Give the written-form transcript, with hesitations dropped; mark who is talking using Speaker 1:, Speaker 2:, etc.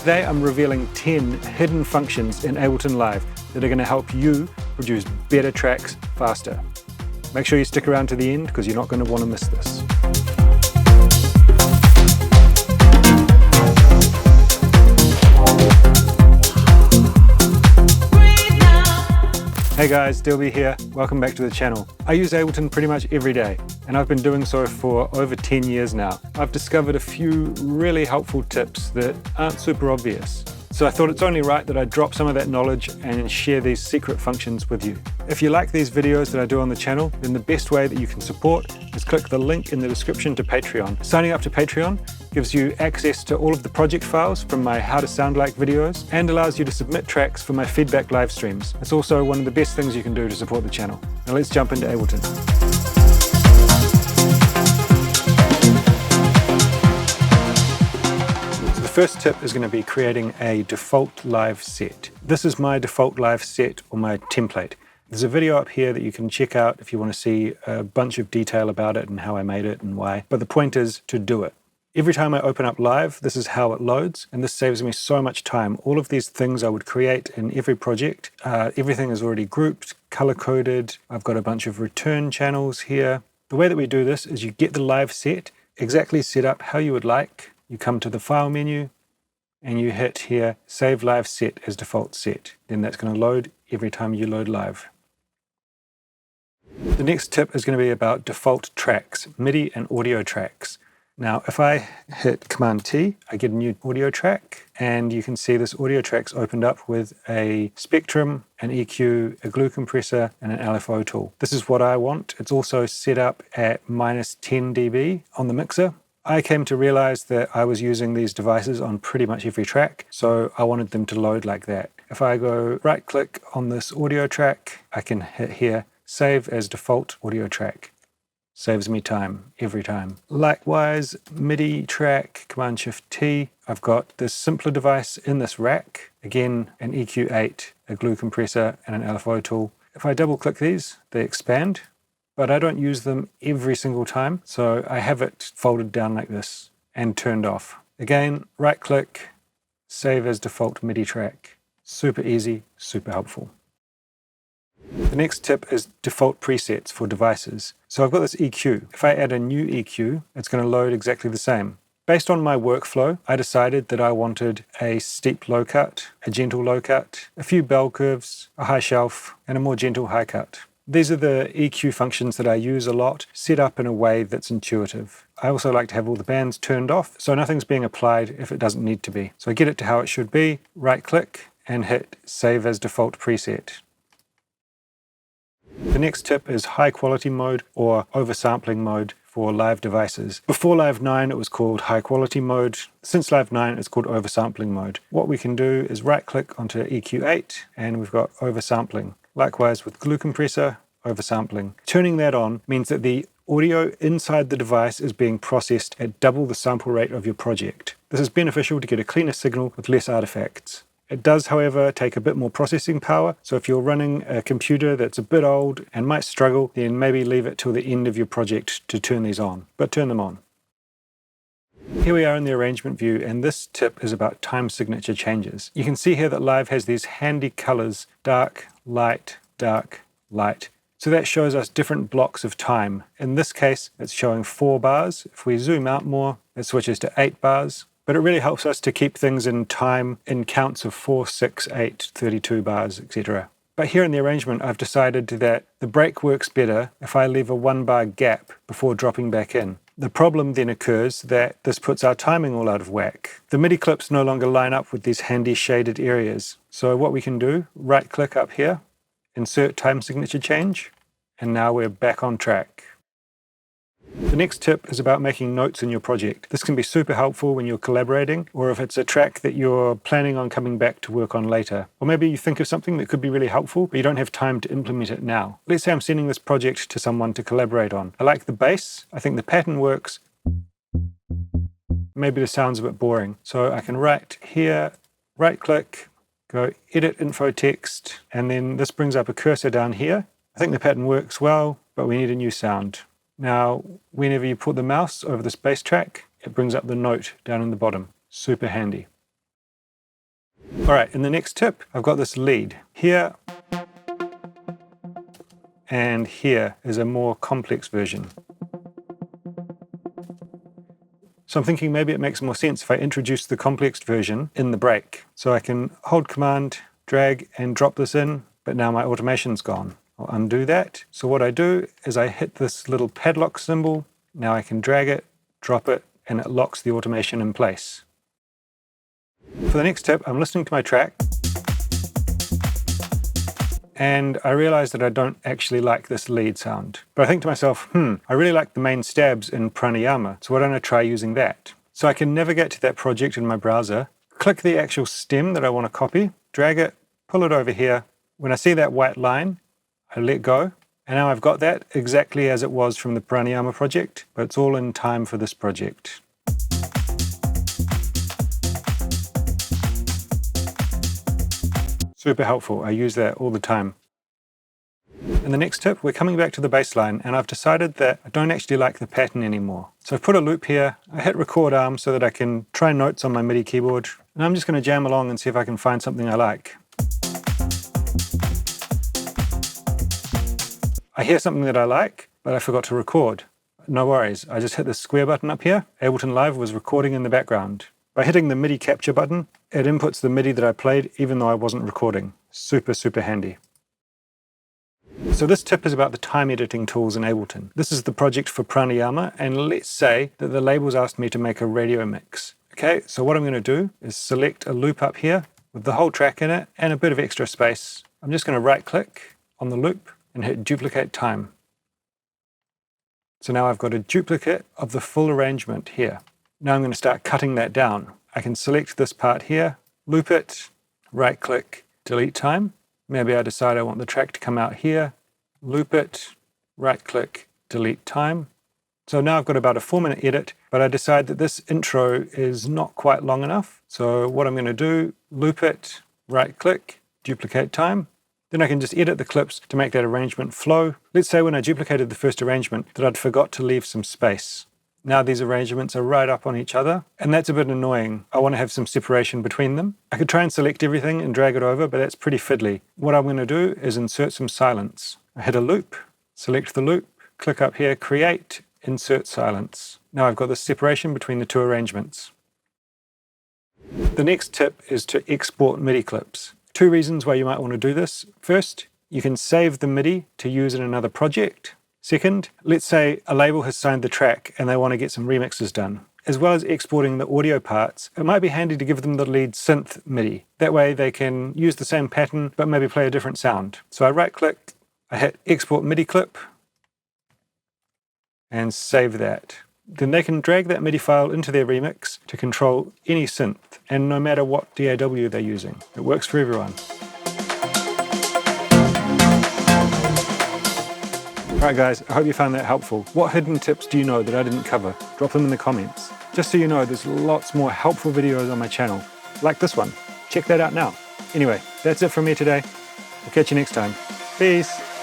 Speaker 1: Today I'm revealing 10 hidden functions in Ableton Live that are going to help you produce better tracks faster. Make sure you stick around to the end because you're not going to want to miss this. Hey guys, Dilby here. Welcome back to the channel. I use Ableton pretty much every day, and I've been doing so for over 10 years now. I've discovered a few really helpful tips that aren't super obvious. So I thought it's only right that I drop some of that knowledge and share these secret functions with you. If you like these videos that I do on the channel, then the best way that you can support is click the link in the description to Patreon. Signing up to Patreon gives you access to all of the project files from my How to Sound Like videos and allows you to submit tracks for my feedback live streams. It's also one of the best things you can do to support the channel. Now let's jump into Ableton. The first tip is going to be creating a default live set. This is my default live set or my template. There's a video up here that you can check out if you want to see a bunch of detail about it and how I made it and why. But the point is to do it. Every time I open up Live, this is how it loads, and this saves me so much time. All of these things I would create in every project, everything is already grouped, color-coded. I've got a bunch of return channels here. The way that we do this is you get the live set exactly set up how you would like. You come to the File menu, and you hit here, Save Live Set as Default Set. Then that's going to load every time you load Live. The next tip is going to be about default tracks, MIDI and audio tracks. Now, if I hit Command-T, I get a new audio track, and you can see this audio track's opened up with a spectrum, an EQ, a glue compressor, and an LFO tool. This is what I want. It's also set up at -10 dB on the mixer. I came to realize that I was using these devices on pretty much every track, so I wanted them to load like that. If I go right-click on this audio track, I can hit here, Save as Default Audio Track. Saves me time every time. Likewise, MIDI track, Command-Shift-T. I've got this simpler device in this rack. Again, an EQ8, a glue compressor, and an LFO tool. If I double-click these, they expand, but I don't use them every single time, so I have it folded down like this and turned off. Again, right-click, Save as Default MIDI track. Super easy, super helpful. The next tip is default presets for devices. So I've got this EQ. If I add a new EQ, it's going to load exactly the same. Based on my workflow, I decided that I wanted a steep low cut, a gentle low cut, a few bell curves, a high shelf, and a more gentle high cut. These are the EQ functions that I use a lot, set up in a way that's intuitive. I also like to have all the bands turned off, so nothing's being applied if it doesn't need to be. So I get it to how it should be, right-click, and hit Save as Default Preset. The next tip is high quality mode or oversampling mode for live devices. Before Live 9 it was called high quality mode. Since Live 9 it's called oversampling mode. What we can do is right click onto EQ8 and we've got oversampling. Likewise with glue compressor, oversampling. Turning that on means that the audio inside the device is being processed at double the sample rate of your project. This is beneficial to get a cleaner signal with less artifacts. It does, however, take a bit more processing power, so if you're running a computer that's a bit old and might struggle, then maybe leave it till the end of your project to turn these on, but turn them on. Here we are in the arrangement view, and this tip is about time signature changes. You can see here that Live has these handy colors, dark, light, dark, light. So that shows us different blocks of time. In this case, it's showing 4 bars. If we zoom out more, it switches to 8 bars. But it really helps us to keep things in time in counts of 4, 6, 8, 32 bars, etc. But here in the arrangement, I've decided that the break works better if I leave a 1 bar gap before dropping back in. The problem then occurs that this puts our timing all out of whack. The MIDI clips no longer line up with these handy shaded areas. So what we can do, right click up here, insert time signature change, and now we're back on track. The next tip is about making notes in your project. This can be super helpful when you're collaborating, or if it's a track that you're planning on coming back to work on later. Or maybe you think of something that could be really helpful, but you don't have time to implement it now. Let's say I'm sending this project to someone to collaborate on. I like the bass, I think the pattern works. Maybe the sound's a bit boring. So I can write here, right click, go edit info text, and then this brings up a cursor down here. I think the pattern works well, but we need a new sound. Now, whenever you put the mouse over this bass track, it brings up the note down in the bottom. Super handy. All right, in the next tip, I've got this lead. Here and here is a more complex version. So I'm thinking maybe it makes more sense if I introduce the complex version in the break. So I can hold Command, drag and drop this in, but now my automation's gone. I'll undo that. So what I do is I hit this little padlock symbol. Now I can drag it, drop it, and it locks the automation in place. For the next tip, I'm listening to my track, and I realize that I don't actually like this lead sound. But I think to myself, I really like the main stabs in pranayama, so why don't I try using that? So I can navigate to that project in my browser, click the actual stem that I want to copy, drag it, pull it over here. When I see that white line, I let go, and now I've got that exactly as it was from the pranayama project, but it's all in time for this project. Super helpful, I use that all the time. In the next tip, we're coming back to the bass line, and I've decided that I don't actually like the pattern anymore. So I've put a loop here, I hit record arm so that I can try notes on my MIDI keyboard, and I'm just going to jam along and see if I can find something I like. I hear something that I like, but I forgot to record. No worries, I just hit the square button up here. Ableton Live was recording in the background. By hitting the MIDI capture button, it inputs the MIDI that I played even though I wasn't recording. Super, super handy. So this tip is about the time editing tools in Ableton. This is the project for pranayama, and let's say that the label's asked me to make a radio mix. Okay, so what I'm going to do is select a loop up here with the whole track in it and a bit of extra space. I'm just going to right click on the loop and hit duplicate time. So now I've got a duplicate of the full arrangement here. Now I'm going to start cutting that down. I can select this part here, loop it, right click, delete time. Maybe I decide I want the track to come out here, loop it, right click, delete time. So now I've got about a 4-minute edit, but I decide that this intro is not quite long enough. So what I'm going to do, loop it, right click, duplicate time. Then I can just edit the clips to make that arrangement flow. Let's say when I duplicated the first arrangement that I'd forgot to leave some space. Now these arrangements are right up on each other, and that's a bit annoying. I want to have some separation between them. I could try and select everything and drag it over, but that's pretty fiddly. What I'm going to do is insert some silence. I hit a loop, select the loop, click up here, create, insert silence. Now I've got the separation between the two arrangements. The next tip is to export MIDI clips. 2 reasons why you might want to do this. First, you can save the MIDI to use in another project. Second, let's say a label has signed the track and they want to get some remixes done. As well as exporting the audio parts, it might be handy to give them the lead synth MIDI. That way they can use the same pattern but maybe play a different sound. So I right click, I hit export MIDI clip and save that. Then they can drag that MIDI file into their remix to control any synth, and no matter what DAW they're using. It works for everyone. Alright guys, I hope you found that helpful. What hidden tips do you know that I didn't cover? Drop them in the comments. Just so you know, there's lots more helpful videos on my channel, like this one. Check that out now. Anyway, that's it from me today. I'll catch you next time. Peace!